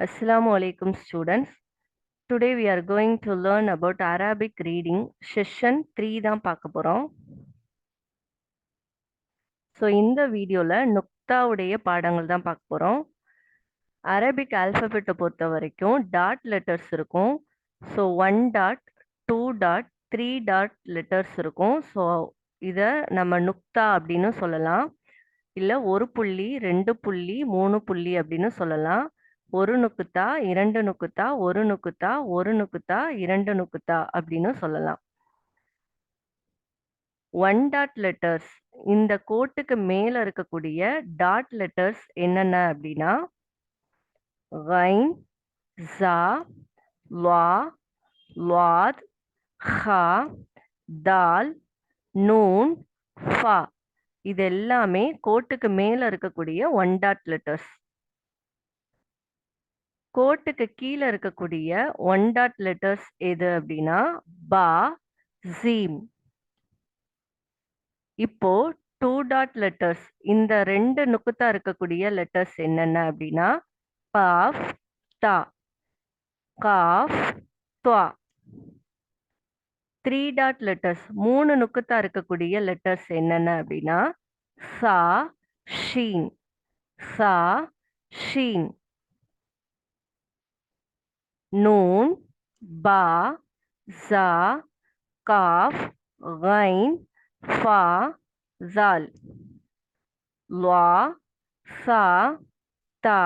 Assalamu alaikum students. Today we are going to learn about Arabic reading session 3 தான் பார்க்க போறோம். So இந்த வீடியோல நுக்தாவுடைய பாடங்கள் தான் பார்க்க போறோம். அரபிக் ஆல்பபெட்டை பொறுத்த வரைக்கும் டாட் லெட்டர்ஸ் இருக்கும். So 1 dot 2 dot 3 dot letters இருக்கும். ஸோ இதை நம்ம நுக்தா அப்படின்னு சொல்லலாம். இல்லை ஒரு புள்ளி 2 புள்ளி 3 புள்ளி அப்படின்னு சொல்லலாம். ஒரு நுக்குத்தா 2 நுக்குத்தா ஒரு நுக்குத்தா ஒரு நுக்குத்தா 2 நுக்குத்தா அப்படின்னு சொல்லலாம். 1 டாட் லெட்டர்ஸ் இந்த கோட்டுக்கு மேல இருக்கக்கூடிய டாட் லெட்டர்ஸ் என்னென்ன அப்படின்னா கைன், ஜா, லா, லாத், ஹா, தால், நூன், ஃபா. இது எல்லாமே கோட்டுக்கு மேல இருக்கக்கூடிய 1 டாட் லெட்டர்ஸ். கோட்டுக்கு கீழே இருக்கக்கூடிய 1 டாட் லெட்டர்ஸ் எது அப்படின்னா பா, ஜீம். இப்போ 2 டாட் லெட்டர்ஸ் இந்த 2 நுக்குத்தா இருக்கக்கூடிய லெட்டர்ஸ் என்னென்ன அப்படின்னா காஃப், தா, காஃப், துவா. 3 டாட் லெட்டர்ஸ் 3 நுக்குத்தா இருக்கக்கூடிய லெட்டர்ஸ் என்னென்ன அப்படின்னா சா, ஷீன், சா, ஷீன். நூன், பா, ஜா, காஃப், கைன், ஃபா, ஜால். லா, சா, தா,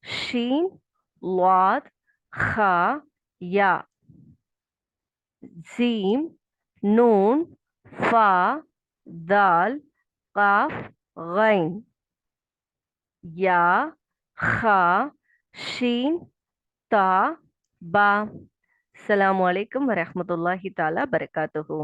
ஷீன், லாத், ஹா, யா. ஜீம், நூன், ஃபா, தால், காஃப், கைன். யா, ஹா, ஷீன், தா, பா. அஸ்ஸலாமு அலைக்கும் வரஹ்மத்துல்லாஹி தஆலா பரகாத்துஹு.